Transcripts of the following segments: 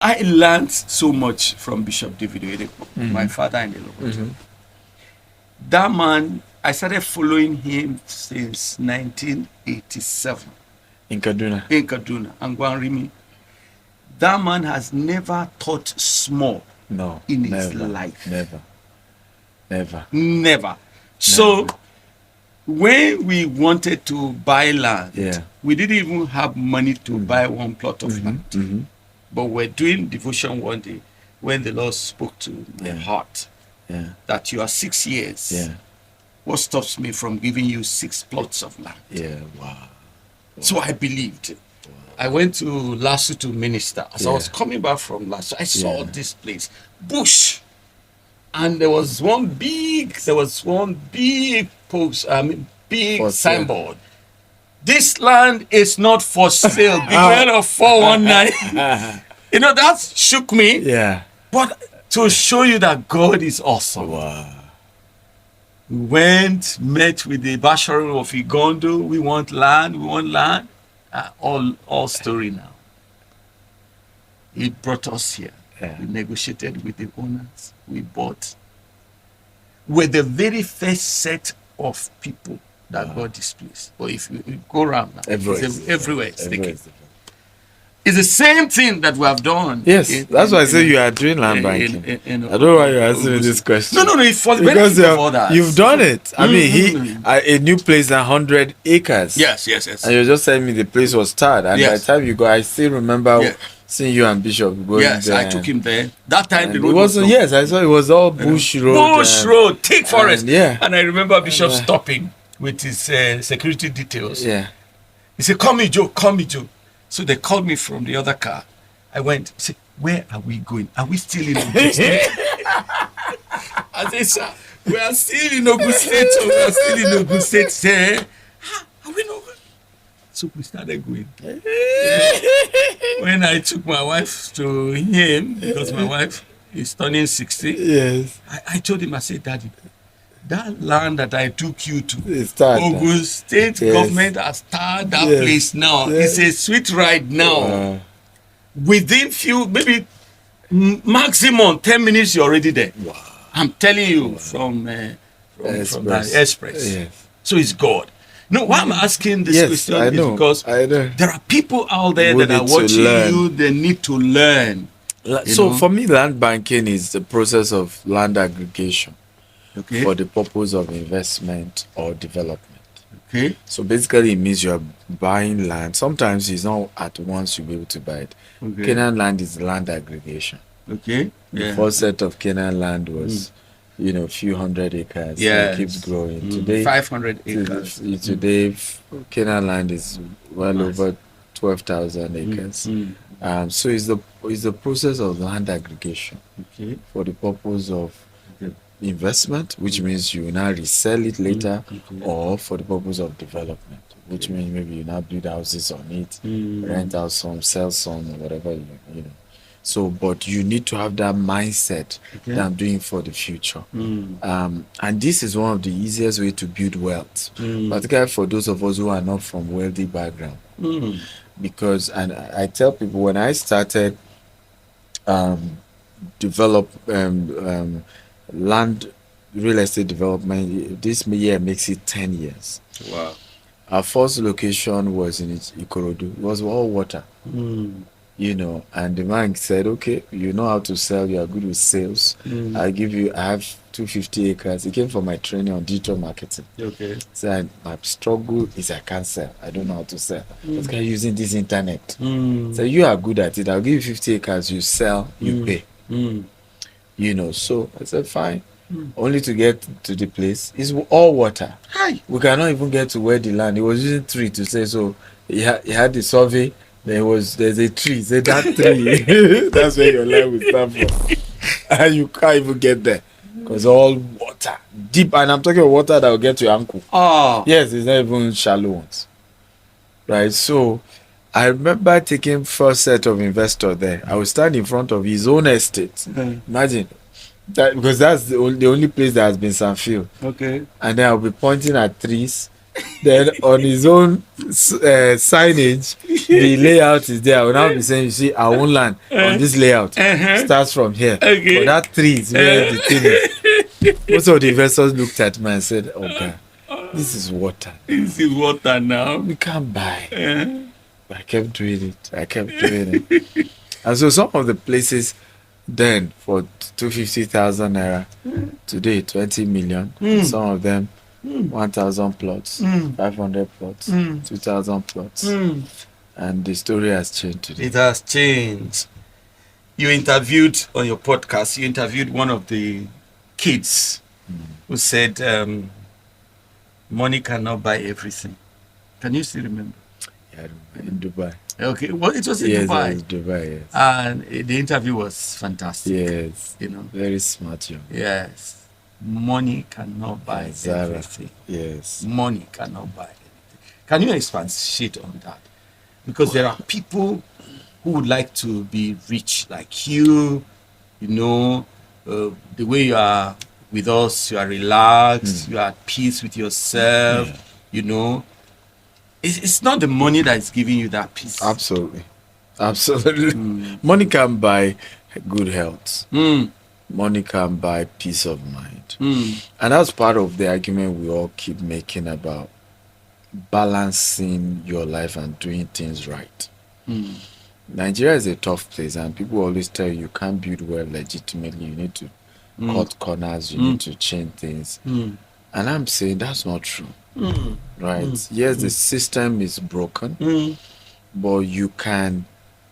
I learned so much from Bishop David Oyedepo, my father in the Lord. That man, I started following him since 1987 In Kaduna. in Kaduna, Angwanrimi. That man has never thought small No. in his life. Never. So when we wanted to buy land, Yeah. we didn't even have money to buy one plot of land. But we're doing devotion one day when the Lord spoke to my heart that you are 6 years. Yeah. What stops me from giving you 6 plots of land? Yeah. Wow. So I believed. I went to Lasso to minister. As I was coming back from Lasso, I saw this place, bush. And there was one big post, big signboard. This land is not for sale. Beware of 419. You know, that shook me. Yeah. But to show you that God is awesome. Wow. We went, met with the Basharu of Igondo. We want land. All story now. He brought us here. We negotiated with the owners. We bought. We're the very first set of people that got this place. But if you go around now, everywhere it's taken. It's the same thing that we have done. Yes, that's why I say you are doing land banking. I don't know why you're answering this question. No, it's for the because benefit of others. You've done it. I mean, a new place, 100 acres. Yes. And you just telling me the place was starred. And by the time you go, I still remember seeing you and Bishop going there. I took him there. That time the road wasn't. Yes, I saw it was all bush road. Bush road, thick forest. And I remember Bishop stopping with his security details. Yeah. He said, "Call me Joe, call me Joe." So they called me from the other car. I went, he said, "Where are we going? Are we still in Ogun State?" I said, "Sir, we are still in Ogun State. So we are still in Ogun State." Say, "Are we not going?" So we started going. When I took my wife to him, because my wife is turning 60, yes, I told him, I said, "Daddy, that land that I took you to, Ogun State government has started that place now. It's a sweet ride now. Within maybe maximum 10 minutes, you're already there." Wow. I'm telling you, from the express. Yes. So it's God. No, why I'm asking this question is because there are people out there that are watching you, they need to learn. So for me, land banking is the process of land aggregation for the purpose of investment or development. Okay. So basically, it means you're buying land. Sometimes it's not at once you'll be able to buy it. Canaan land is land aggregation. Okay. The first set of Canaan land was, a few hundred acres. Yeah. It keeps growing. Today, 500 acres. Today, Canaan land is well over 12,000 acres. So it's the process of land aggregation for the purpose of investment, which means you will now resell it later, or for the purpose of development, which means maybe you now build houses on it, rent out some, sell some, or whatever you know. So, but you need to have that mindset that I'm doing for the future. And this is one of the easiest way to build wealth, particularly for those of us who are not from wealthy background. Because, and I tell people, when I started land real estate development, this year makes it 10 years. Wow. Our first location was in Ikorodu. It was all water. And the man said, "Okay, you know how to sell, you are good with sales. I have 250 acres. It came from my training on digital marketing. Okay. So my struggle is I can't sell. I don't know how to sell. But I'm using this internet. So you are good at it. I'll give you 50 acres, you sell, you pay. So I said, fine. Only to get to the place, it's all water. Hi. We cannot even get to where the land. He was using tree to say, so he had the survey. There's a tree. Say that tree. That's where your land will stand for. And you can't even get there. Because all water. Deep. And I'm talking about water that will get to your ankle. Yes, it's not even shallow ones. Right? So I remember taking first set of investor there. I would stand in front of his own estate. Imagine. Because that's the only place that has been sandfield. Okay. And then I'll be pointing at trees. Then on his own signage, the layout is there. I will now be saying, you see, our own land on this layout starts from here. Okay. But that tree is where the thing is. Most of the investors looked at me and said, oh God, this is water. This is water now. We can't buy. But I kept doing it. And so some of the places then for 250,000 naira, today 20 million. Some of them 1,000 plots, 500 plots, 2,000 plots. And the story has changed today. It has changed. You interviewed on your podcast, one of the kids who said money cannot buy everything. Can you still remember? Yeah, in Dubai. Okay, well, it was in Dubai. Dubai. It was Dubai, yes. And the interview was fantastic. Yes. Very smart young. Yes. Money cannot buy everything. Yes. Money cannot buy anything. Can you expatiate on that? Because there are people who would like to be rich like you, the way you are with us, you are relaxed, you are at peace with yourself, It's not the money that is giving you that peace. Absolutely. Money can buy good health. Money can buy peace of mind. And that's part of the argument we all keep making about balancing your life and doing things right. Nigeria is a tough place, and people always tell you can't build well legitimately. You need to cut corners, you need to change things. And I'm saying that's not true. Right? Yes, the system is broken, but you can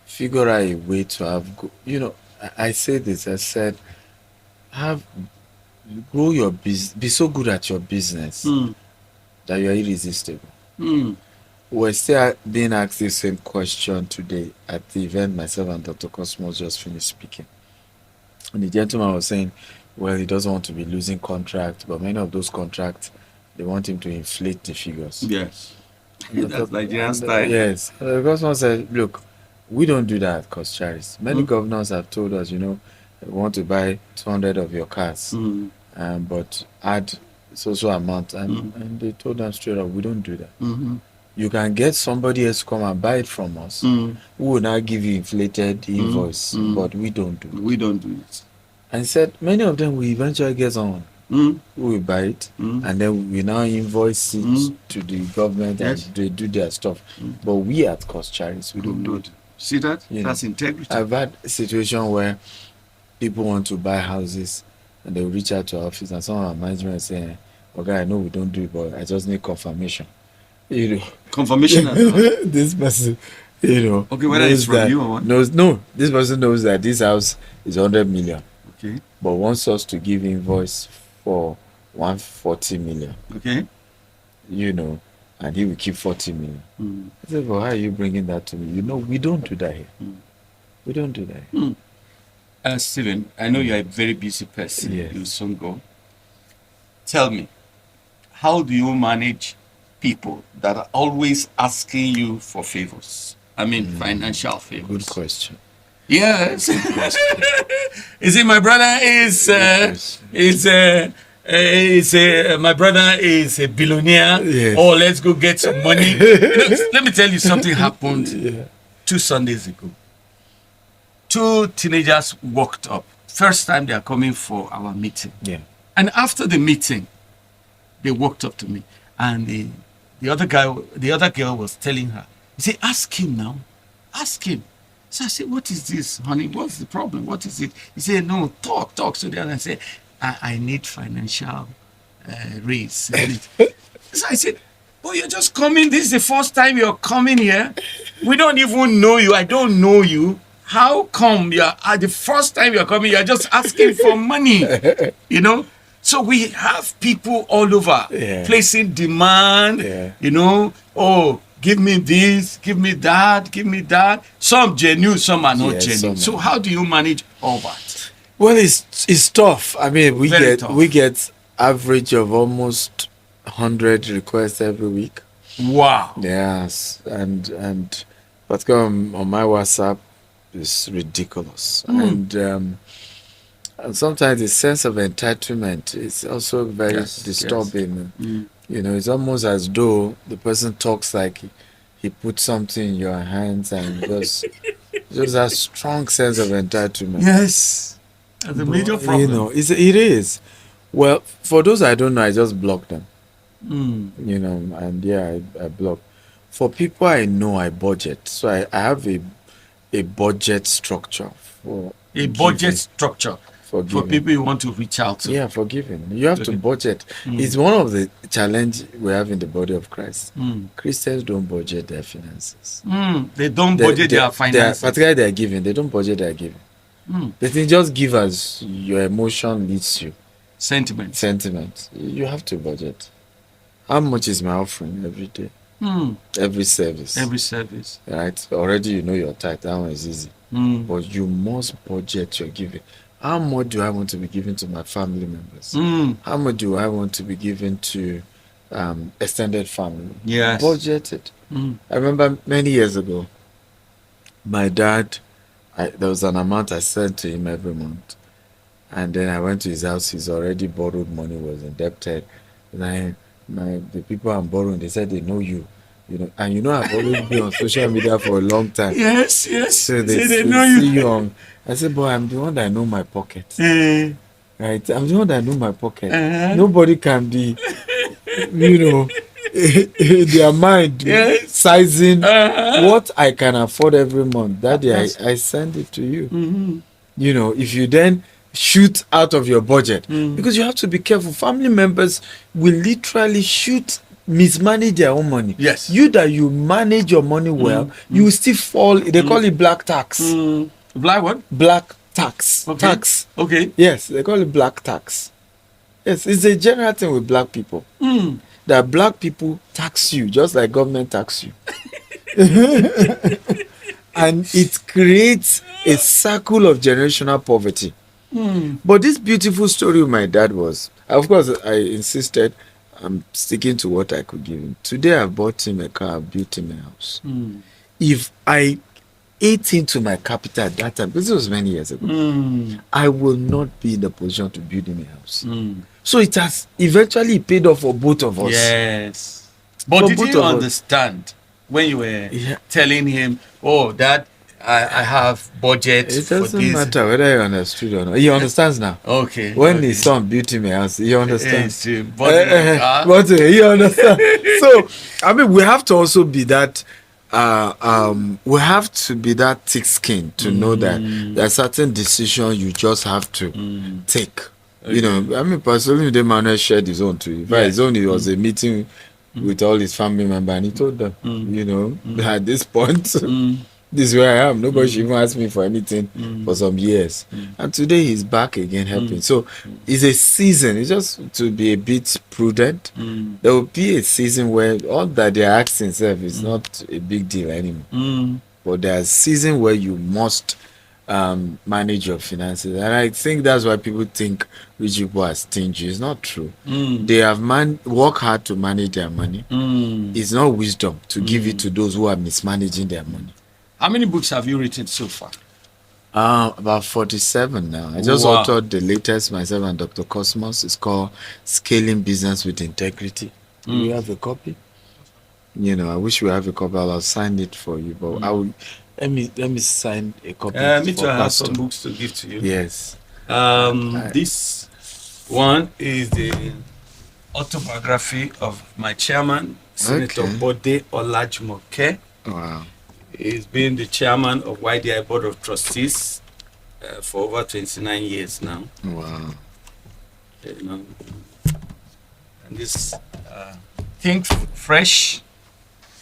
figure out a way to have, I say this, I said, grow your business, be so good at your business that you're irresistible. We're still being asked the same question today at the event myself and Dr. Cosmos just finished speaking. And the gentleman was saying, well, he doesn't want to be losing contracts, but many of those contracts, they want him to inflate the figures. Yes. That's Nigerian style. Yes. The Cosmos said, look, we don't do that at Cost Charis. Many governors have told us, we want to buy 200 of your cars, but add so amount. And they told them straight up, we don't do that. You can get somebody else to come and buy it from us. We will now give you inflated invoice, but we don't do it. We don't do it. And he said, many of them will eventually get on. We will buy it, and then we now invoice it to the government, and they do their stuff. But we at Cost Charis, we don't do it. See that? That's integrity. I've had a situation where people want to buy houses and they reach out to our office, and some of our management saying, okay, I know we don't do it, but I just need confirmation. Confirmation? This person, okay, whether it's from you or what? No, this person knows that this house is 100 million. Okay. But wants us to give invoice for 140 million. Okay. And he will keep 40 million. I said, well, how are you bringing that to me? We don't do that here. We don't do that here. Stephen, I know you're a very busy person. Yes. You'll soon go. Tell me, how do you manage people that are always asking you for favors? I mean, financial favors. Good question. Yes. You see, my brother my brother is a billionaire. Yes. Oh, let's go get some money. Let me tell you something happened 2 Sundays ago. 2 teenagers walked up. First time they are coming for our meeting. Yeah. And after the meeting, they walked up to me, and the other girl was telling her, he said, ask him now. Ask him. So I said, what is this, honey? What's the problem? What is it? He said, no, talk. So then I said, I need financial raise. So I said, oh, you're just coming. This is the first time you're coming here. We don't even know you. I don't know you. How come the first time you're coming, you're just asking for money? So we have people all over placing demand, oh, give me this, give me that. Some genuine, some are not genuine. So how do you manage all that? Well, it's tough. I mean, we get average of almost 100 requests every week. Wow. Yes, and what's going on my WhatsApp is ridiculous. And sometimes the sense of entitlement is also very disturbing. You know, it's almost as though the person talks like he put something in your hands and just a strong sense of entitlement. Yes. That's a major You problem. know, it is. Well, for those I don't know, I just block them. Mm. You know, and yeah, I block. For people I know, I budget. So I have a budget structure for A giving, budget structure for for giving. people you want to reach out to. Yeah, for giving. You have to Okay. budget. Mm. It's one of the challenge we have in the body of Christ. Mm. Christians don't budget their finances. They don't budget their finances. Particularly their giving. They don't budget their giving. Mm. They think just give as your emotion leads you. Sentiment. You have to budget. How much is my offering every day? Mm. Every service. Every service. Right? Already you know your tithe. That one is easy. Mm. But you must budget your giving. How much do I want to be giving to my family members? Mm. How much do I want to be giving to extended family? Yes. Budget it. Mm. I remember many years ago, my dad, there was an amount I sent to him every month. And then I went to his house. He's already borrowed money, was indebted. And the people I'm borrowing, they said they know you. You know, and you know I've always been on social media for a long time. Yes. So they know see you. you on. I said, boy, I'm the one that know my pocket. Eh. Right? I'm the one that know my pocket. Uh-huh. Nobody can be, you know, their mind Yes. sizing what I can afford every month. That day Yes. I send it to you. Mm-hmm. You know, if you then shoot out of your budget, because you have to be careful. Family members will literally mismanage their own money. Yes. You that you manage your money well, you will still fall. They call it black tax. Black what? Black tax. Okay. Tax. Okay. Yes, they call it black tax. Yes, it's a general thing with black people. That black people tax you just like government tax you. And it creates a circle of generational poverty. But this beautiful story with my dad was, of course, I insisted I'm sticking to what I could give him. Today I bought him a car, I built him a house. If I ate into my capital at that time, because it was many years ago, I will not be in the position to build him a house. So it has eventually paid off for both of us. Yes. But For did both you of us. understand when you were Yeah. telling him, oh, Dad, I have budget It for doesn't this? matter whether you understood or not. He understands now. Okay. When okay. his son built him a house, he understands. But, You understand? So, I mean, we have to also be that. We have to be that thick-skinned to know that there are certain decisions you just have to take. You know, I mean, personally, the man shared his own too. His own, it was a meeting with all his family members, and he told them, you know, at this point. This is where I am. Nobody should even ask me for anything for some years. And today he's back again helping. So it's a season. It's just to be a bit prudent. There will be a season where all that they're asking self is not a big deal anymore. But there's a season where you must manage your finances. And I think that's why people think rich people are stingy. It's not true. They have work hard to manage their money. It's not wisdom to give it to those who are mismanaging their money. How many books have you written so far? About 47 now. I just authored the latest, myself and Dr. Cosmos. It's called Scaling Business with Integrity. Do you have a copy? You know, I wish we have a copy. I'll sign it for you. But I will let me sign a copy. Me too. I have some books to give to you. Yes. This one is the autobiography of my chairman, Senator Bode Olajumoke. Wow. He's been the chairman of YDI Board of Trustees for over 29 years now. Wow. You know, and this Think Fresh,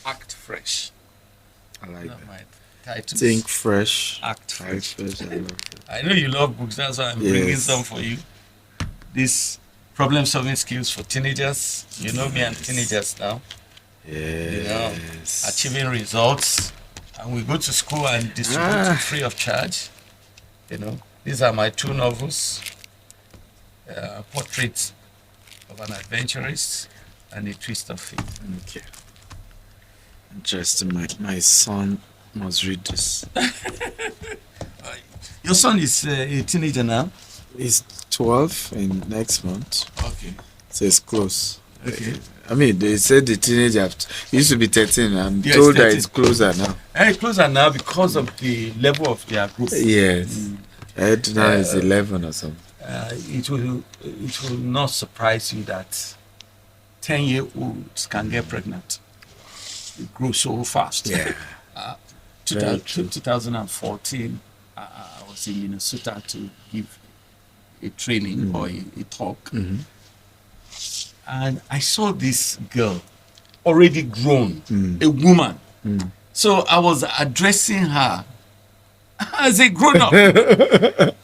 Act Fresh. I like that. My titles. Think Fresh. Act Fresh. I love that. I know you love books, that's why I'm bringing some for you. This problem solving skills for teenagers. You know me and teenagers now. Yes. You know, achieving results. And we go to school and distribute it free of charge. You know, these are my two novels. Portrait of an Adventurist and A Twist of Fate. Okay. Interesting. My son must read this. Your son is a teenager now? He's 12 in next month. Okay. So it's close. Okay. I mean, they said the teenage used to be 13. I'm Yes, told 13. that it's closer now. Closer now because of the level of their growth. Yes. Now it's 11 or something. It will not surprise you that 10-year-olds can get pregnant. It grows so fast. Yeah. 2014, I was in Minnesota to give a training or a talk. And I saw this girl already grown, a woman. So I was addressing her as a grown-up. And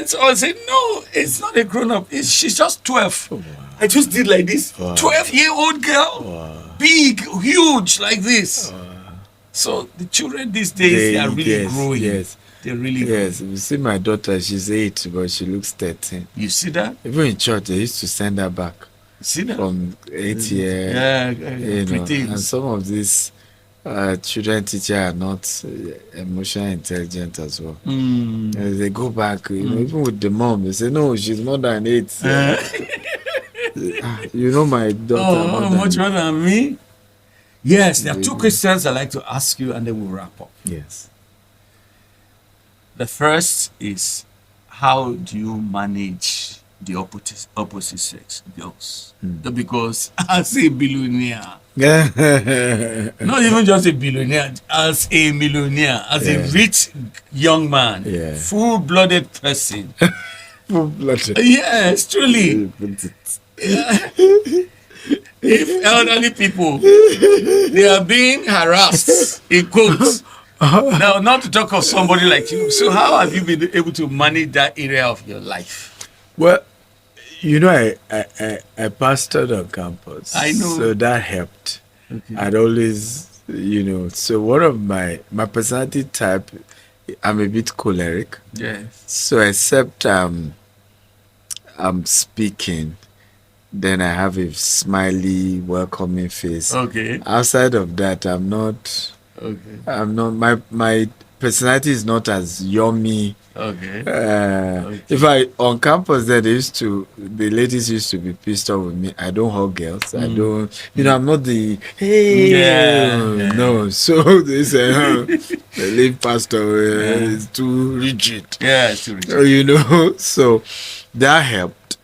so I said, no, it's not a grown-up. She's just 12. Oh, wow. I just did like this. 12-year-old girl. Wow. Big, huge, like this. So the children these days, they are really growing. Yes. They're really growing. growing. You see my daughter, she's 8, but she looks 13. You see that? Even in church, they used to send her back. You see that? From 8 years. And some of these children teachers are not emotionally intelligent as well. They go back, even with the mom, they say, no, she's more than 8. You know my daughter. Much more than me? Yes, there are 2 questions I'd like to ask you and then we'll wrap up. Yes. The first is, how do you manage the opposite sex girls? Because as a billionaire, not even just a billionaire, as a millionaire, as a rich young man, full-blooded person. Full-blooded. Yes, truly. If elderly people, they are being harassed, in quotes. Now, not to talk of somebody like you. So how have you been able to manage that area of your life? Well, I pastored on campus. I know. So that helped. Okay. I'd always, so one of my personality type, I'm a bit choleric. Yes. So except I'm speaking, then I have a smiley, welcoming face. Okay. Outside of that, I'm not. Okay. I'm not. My personality is not as yummy. Okay. If on campus there, the ladies used to be pissed off with me. I don't hug girls. I don't. I'm not the no. So they say the lead pastor is too rigid. Yeah, it's too rigid. So that helped.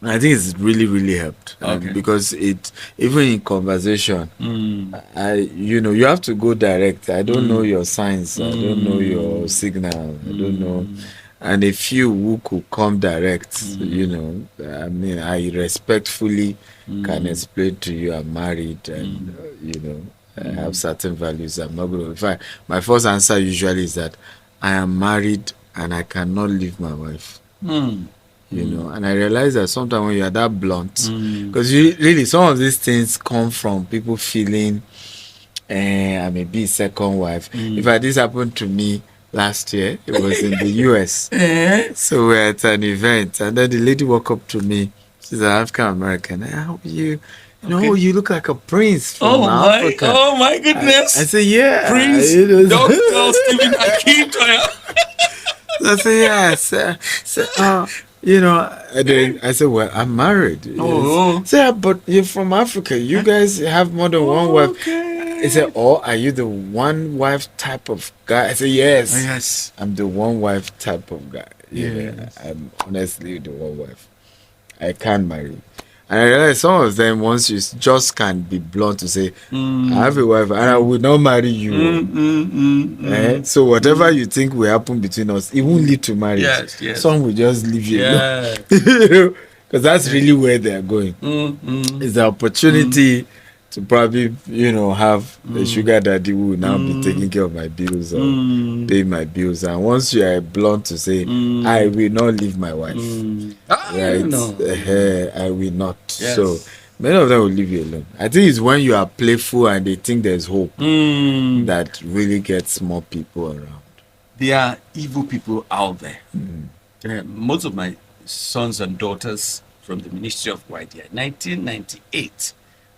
I think it's really, really helped because even in conversation, you have to go direct. I don't know your signs. I don't know your signal. I don't know. And a few who could come direct, I respectfully can explain to you I'm married and, I have certain values. I'm not going to. In fact, my first answer usually is that I am married and I cannot leave my wife. And I realize that sometimes when you are that blunt, because really some of these things come from people feeling I may be a second wife. In fact, this happened to me last year. It was in the US. So we're at an event and then the lady walked up to me. She's an African American. How are you? You look like a prince from Africa. Oh my goodness. I said, yeah. Prince Dr. Stephen Akintayo. I said, yes. And then I said, well, I'm married. Said, but you're from Africa. You guys have more than one wife. Okay. He said, are you the one wife type of guy? I said, yes. Yes. I'm the one wife type of guy. Yes. I'm honestly the one wife. I can't marry. And I realized some of them, once you just can't be blunt to say, I have a wife and I will not marry you. So whatever you think will happen between us, it won't lead to marriage. Yes. Some will just leave you alone. Because that's really where they are going. It's the opportunity to probably, have a sugar daddy who will now be taking care of my bills or pay my bills. And once you are blunt to say, I will not leave my wife. Right? I will not. Yes. So many of them will leave you alone. I think it's when you are playful and they think there's hope that really gets more people around. There are evil people out there. Most of my sons and daughters from the Ministry of YDI, 1998,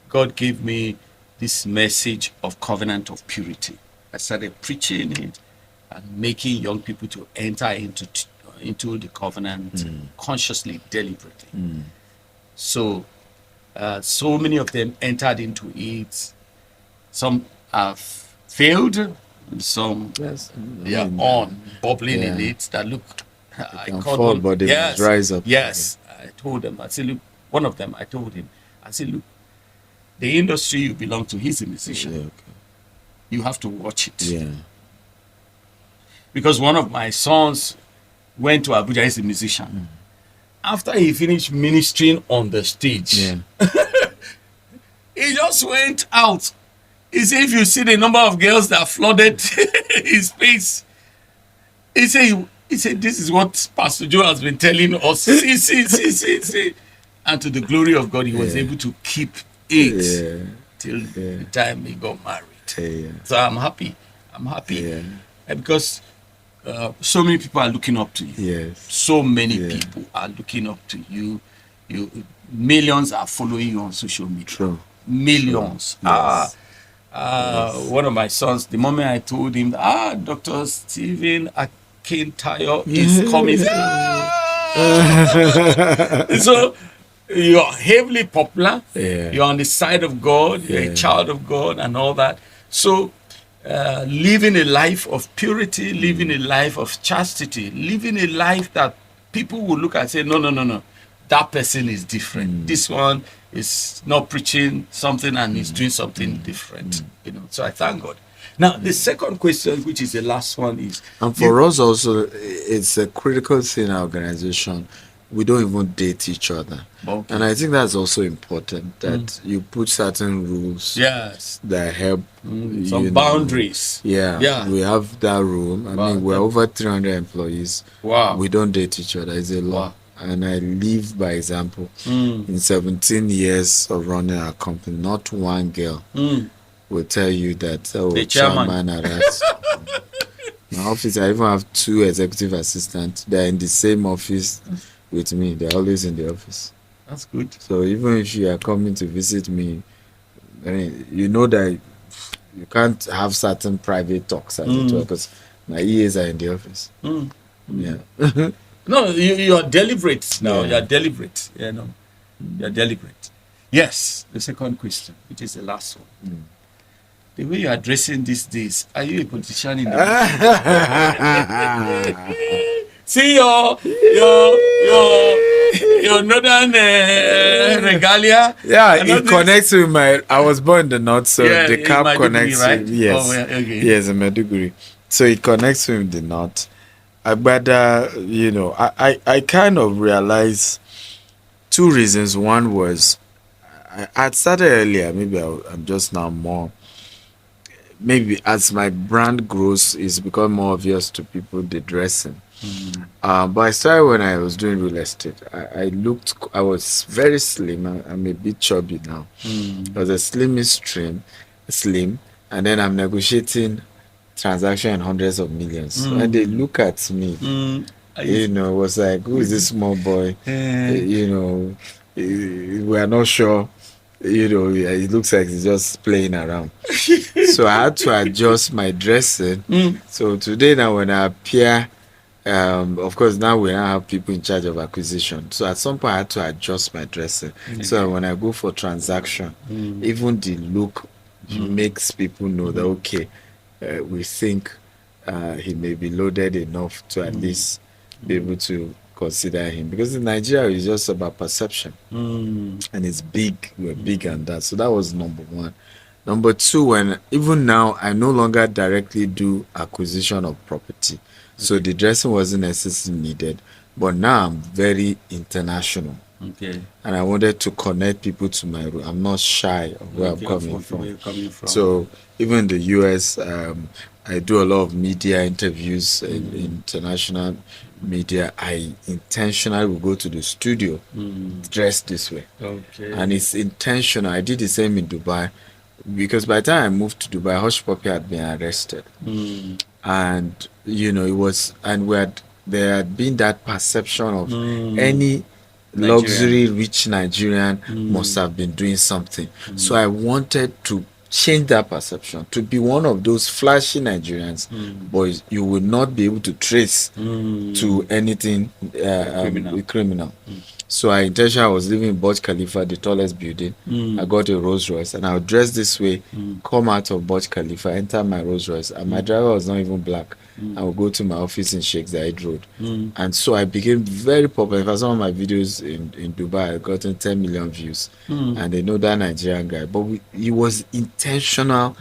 God gave me this message of covenant of purity. I started preaching it and making young people to enter into the covenant consciously, deliberately. So, so many of them entered into it. Some have failed, some they are on bubbling in it. That look, I called fall, one. but they must rise up. Yes, I told them. I said, look, one of them. I told him. I said, look, the industry you belong to, he's a musician. Yeah, okay. You have to watch it. Yeah. Because one of my sons went to Abuja. He's a musician. After he finished ministering on the stage, he just went out. He said, if you see the number of girls that flooded his face, he said, this is what Pastor Joe has been telling us. See. And to the glory of God, he was able to keep it till the time he got married. So I'm happy. Because so many people are looking up to you. Yes. So many people are looking up to you. Millions are following you on social media. True. Millions. True. Yes. One of my sons, the moment I told him, Dr. Stephen Akintayo is coming. So you're heavily popular. You're on the side of God. You're a child of God and all that. So living a life of purity, living a life of chastity, living a life that people will look and say, no, that person is different. This one is not preaching something and is doing something different. So I thank God. Now the second question, which is the last one, is, and for us also, it's a critical thing in our organization. We don't even date each other. Okay. And I think that's also important, that you put certain rules that help some boundaries. We have that rule. I mean, we're over 300 employees. Wow. We don't date each other. It's a law. And I live by example. In 17 years of running our company, not one girl will tell you that the chairman at us. My office, I even have 2 executive assistants. They're in the same office with me. They're always in the office. That's good. So even if you are coming to visit me, I mean, you know that you can't have certain private talks at it because my EAs are in the office. Yeah. No, you are deliberate now. You are deliberate. You're deliberate. Yes. The second question, which is the last one. The way you are dressing these days, are you a politician in the See your northern regalia. Yeah, it connects with my. I was born in the north, so the cap connects. Right? Yes, yes, in Maiduguri. So it connects with the north. But I kind of realized 2 reasons. One was I started earlier. Maybe I'm just now more. Maybe as my brand grows, it's become more obvious to people, the dressing. But I started when I was doing real estate. I was very slim. I'm a bit chubby now. I was a slim, and then I'm negotiating transaction in hundreds of millions. When they look at me, it was like, who is this small boy? We are not sure. It looks like he's just playing around. So I had to adjust my dressing. So today now when I appear, of course now we now have people in charge of acquisition. So at some point I had to adjust my dressing. So when I go for transaction, even the look makes people know that okay, we think he may be loaded enough to at least be able to consider him, because in Nigeria it's just about perception, and it's big. We're big on that. So that was number 1. Number 2, when even now I no longer directly do acquisition of property, so the dressing wasn't necessarily needed. But now I'm very international. Okay. And I wanted to connect people to my room. I'm not shy of where I'm coming from. So even in the US, I do a lot of media interviews in international media. I intentionally will go to the studio dressed this way. Okay. And it's intentional. I did the same in Dubai, because by the time I moved to Dubai, Hush Puppy had been arrested. And it was, and there had been that perception of any luxury rich Nigerian must have been doing something. So I wanted to change that perception to be one of those flashy Nigerians, but you will not be able to trace to anything criminal. So I intentionally was living in Burj Khalifa, the tallest building. I got a Rolls Royce, and I would dress this way, come out of Burj Khalifa, enter my Rolls Royce, and my driver was not even black. I would go to my office in Sheikh Zayed Road. And so I became very popular. In fact, some of my videos in Dubai, I gotten 10 million views. And they know that Nigerian guy. But it was intentional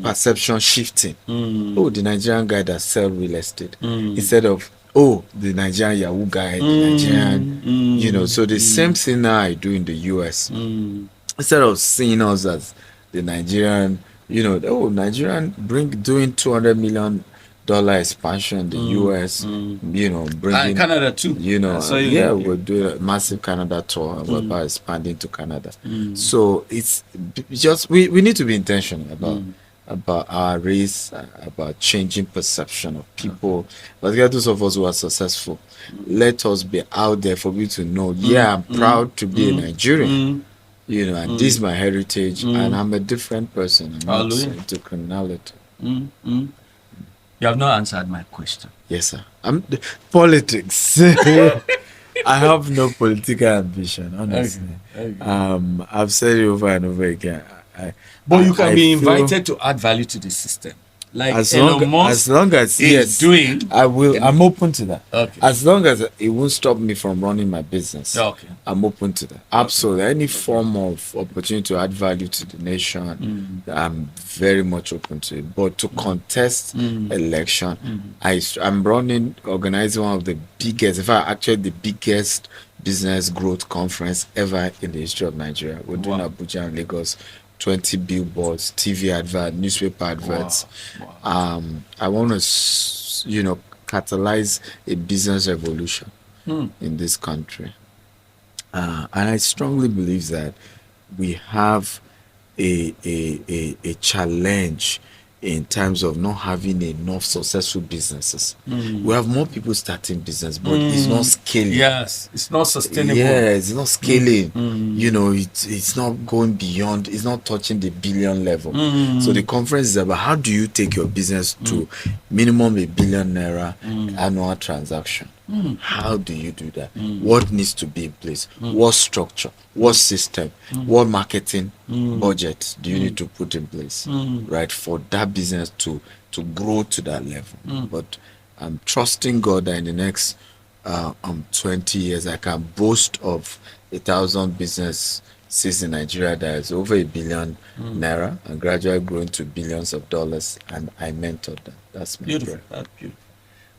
perception shifting. Oh, the Nigerian guy that sell real estate. Instead of, oh, the Nigerian Yahoo guy, the Nigerian, you know. So the same thing now I do in the US. Instead of seeing us as the Nigerian, you know, oh, Nigerian doing $200 million expansion in the US, you know, bringing Canada too. You know, yeah, we're doing a massive Canada tour and we're about expanding to Canada. So it's just we need to be intentional about our race, about changing perception of people. But those of us who are successful, let us be out there for people to know, yeah, I'm proud to be a Nigerian. You know, and this is my heritage, and I'm a different person. I'm not into criminality. You have not answered my question. Yes, sir. Politics. I have no political ambition, honestly. Okay. I've said it over and over again. But you can be invited to add value to the system. Like as long as yes, doing, I will. I'm open to that. Okay. As long as it won't stop me from running my business. Okay. I'm open to that. Absolutely. Any form of opportunity to add value to the nation, I'm very much open to it. But to contest election, I'm organizing one of the biggest, in fact, actually the biggest business growth conference ever in the history of Nigeria. We're doing Abuja and Lagos. 20 billboards, TV advert, newspaper adverts. Wow. I want to, you know, catalyze a business revolution in this country. And I strongly believe that we have a challenge in terms of not having enough successful businesses. We have more people starting business, but it's not scaling. Yes, it's not sustainable. Yeah, it's not scaling. You know, it's not going beyond, it's not touching the billion level. So the conference is about how do you take your business to minimum $1 billion annual transaction. How do you do that? What needs to be in place? What structure? What system? What marketing budget do you need to put in place, right, for that business to grow to that level? But I'm trusting God that in the next 20 years I can boast of 1,000 businesses in Nigeria that is over $1 billion naira and gradually growing to billions of dollars, and I mentored them. That's my beautiful. That's beautiful.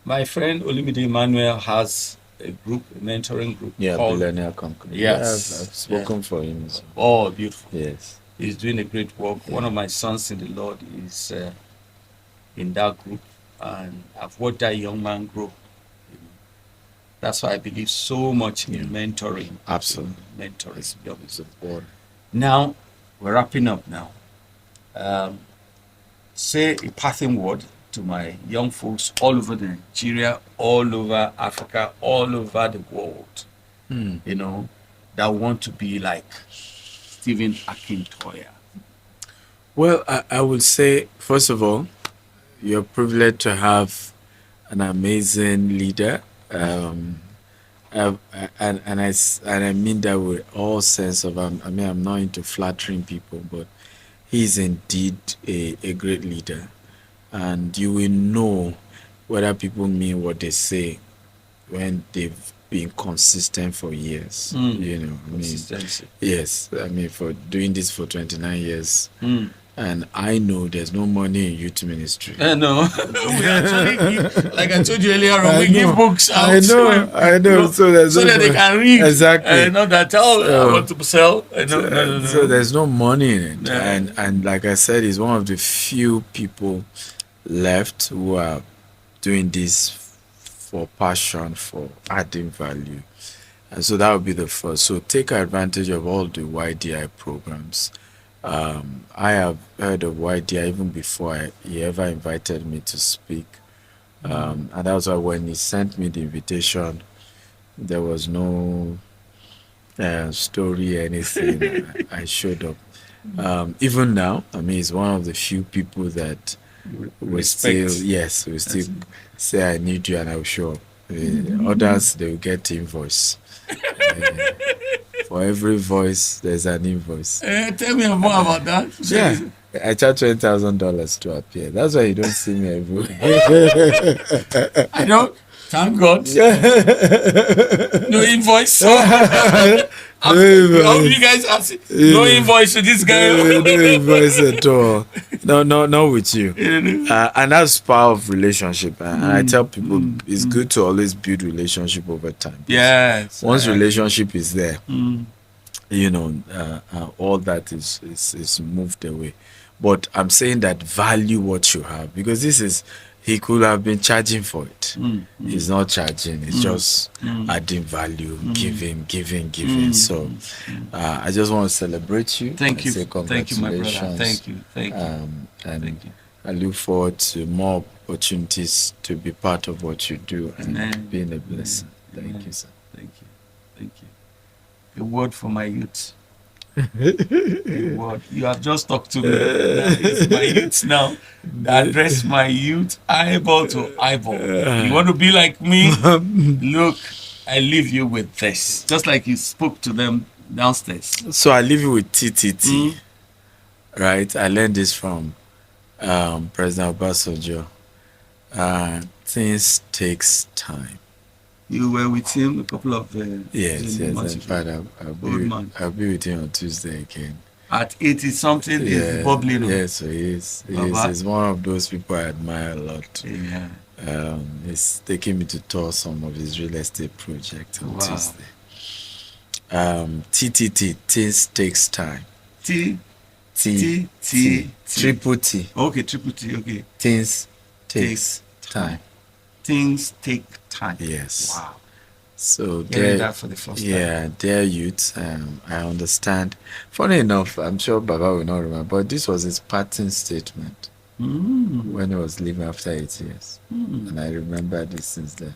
My friend Olumide Emmanuel has a group, a mentoring group. Yeah, Billionaire company. Yes. Yeah, I've spoken for him. So. Oh, beautiful. Yes. He's doing a great work. Yeah. One of my sons in the Lord is in that group, and I've watched that young man grow. That's why I believe so much in mentoring. Absolutely. Mentoring. It's important. Now, we're wrapping up now. Say a parting word to my young folks all over Nigeria, all over Africa, all over the world, you know, that want to be like Stephen Akintayo. Well, I would say, first of all, you're privileged to have an amazing leader, and I mean that with all sense of, I'm not into flattering people, but he's indeed a great leader. And you will know whether people mean what they say when they've been consistent for years. You know, consistency. Yes, I mean, for doing this for 29 years. And I know there's no money in youth ministry. No. We actually, like I told you earlier on, we give books out. I know. So that they can read. Exactly. Not that, I want to sell. No. So there's no money in it. And like I said, he's one of the few people left who are doing this for passion, for adding value. And so that would be the first. So take advantage of all the YDI programs. I have heard of YDI even before he ever invited me to speak. And that was why when he sent me the invitation, there was no story, anything. I showed up. Even now, I mean, he's one of the few people that we still say I need you and I will show up. Others, they will get invoice. For every voice, there's an invoice. Tell me more about that. Yeah, I charge $20,000 to appear. That's why you don't see me everywhere. I know. Thank God. No invoice. How you guys ask? No invoice to this guy. No invoice at all. No, not with you. And that's part of relationship. And I tell people it's good to always build relationship over time. Yes. Once relationship is there, you know, all that is moved away. But I'm saying that value what you have, because this is, he could have been charging for it. He's not charging. It's just adding value, giving. So I just want to celebrate you. Thank you. Say Thank you, my brother. Thank you. And Thank you. I look forward to more opportunities to be part of what you do and being a blessing. Thank you, sir. Thank you. A word for my youth. A word. You have just talked to me. It's my youth now. Address my youth eyeball to eyeball. You want to be like me? Look, I leave you with this. Just like you spoke to them downstairs. So I leave you with TTT. Right? I learned this from President Obasanjo. Things takes time. You were with him a couple of yes. In fact, I'll be with him on Tuesday again. At 80 something, is bubbling. Yes, so he's one of those people I admire a lot. Yeah. He's taking me to tour some of his real estate projects on Tuesday. TTT, things takes time. T. Triple T. Okay, triple T. Okay. Things takes time. Things take time. Yes. Wow. So that for the first time. Dear youth, I understand. Funny enough, I'm sure Baba will not remember, but this was his parting statement when he was leaving after 8 years. And I remember this since then.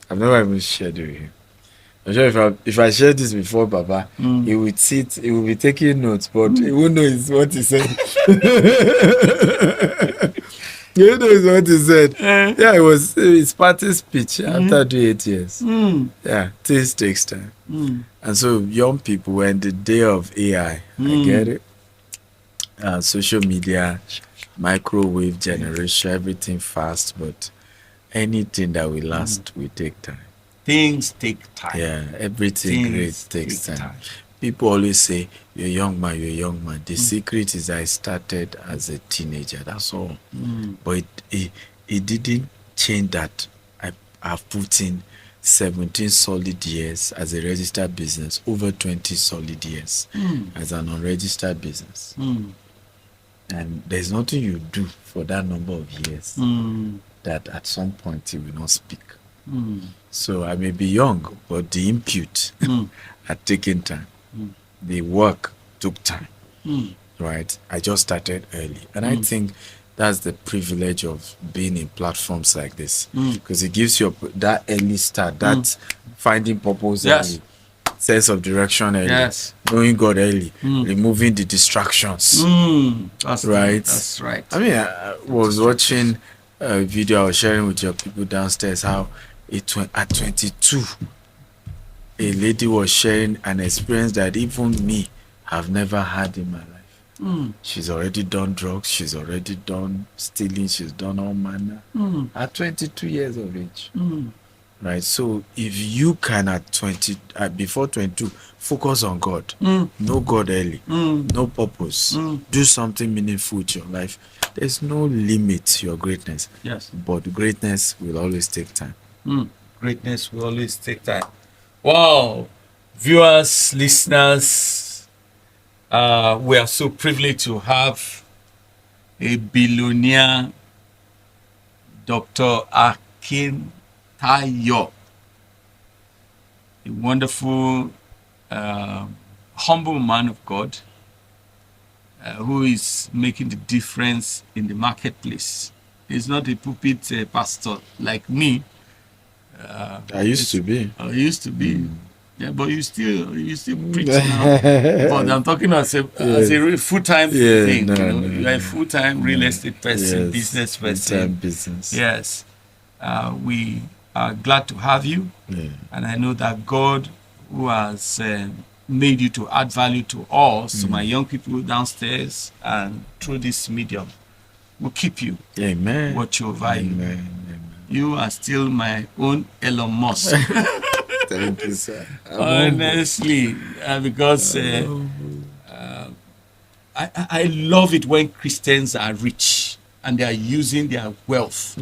I've never even shared it with him. I'm sure if I shared this before Baba, he would sit, he would be taking notes, but he won't know what he said. You know what he said. Yeah, it was his party speech after doing 8 years. Yeah, things takes time. And so young people, we're in the day of AI. I get it. Social media, microwave generation, everything fast, but anything that will last will take time. Things take time. Yeah, everything great takes time. People always say, you're a young man. The secret is I started as a teenager, that's all. But it didn't change that. I've put in 17 solid years as a registered business, over 20 solid years as an unregistered business. And there's nothing you do for that number of years that at some point it will not speak. So I may be young, but the input had taken time. The work took time, right? I just started early. And I think that's the privilege of being in platforms like this, because it gives you that early start, that finding purpose early, sense of direction early, knowing God early, removing the distractions. That's right. That's right. I mean, I was watching a video I was sharing with your people downstairs, how at 22, a lady was sharing an experience that even me have never had in my life. She's already done drugs, she's already done stealing, she's done all manner at 22 years of age. Right? So if you can at 20, before 22, focus on God, know God early, know purpose, do something meaningful with your life, there's no limit to your greatness. Yes. But greatness will always take time. Greatness will always take time. Wow. Viewers, listeners, we are so privileged to have a billionaire, Dr. Akintayo, a wonderful, humble man of God, who is making the difference in the marketplace. He's not a pulpit pastor like me. I used to be. Yeah, but you still preach now. But I'm talking as a full-time thing. You are a full-time real estate person, business person. Full-time business. Yes. We glad to have you. Yeah. And I know that God, who has made you to add value to us, to my young people downstairs, and through this medium, will keep you. Amen. Watch over you. Amen. Amen. You are still my own Elon Musk. Thank you, sir. Honestly, because I love it when Christians are rich and they are using their wealth,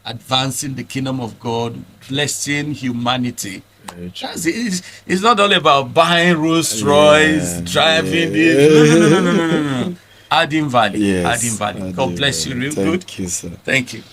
advancing the kingdom of God, blessing humanity. It's not all about buying Rolls Royce, driving this. No. Adding value. Yes, Adding value. God bless you real good. Thank you, sir. Thank you.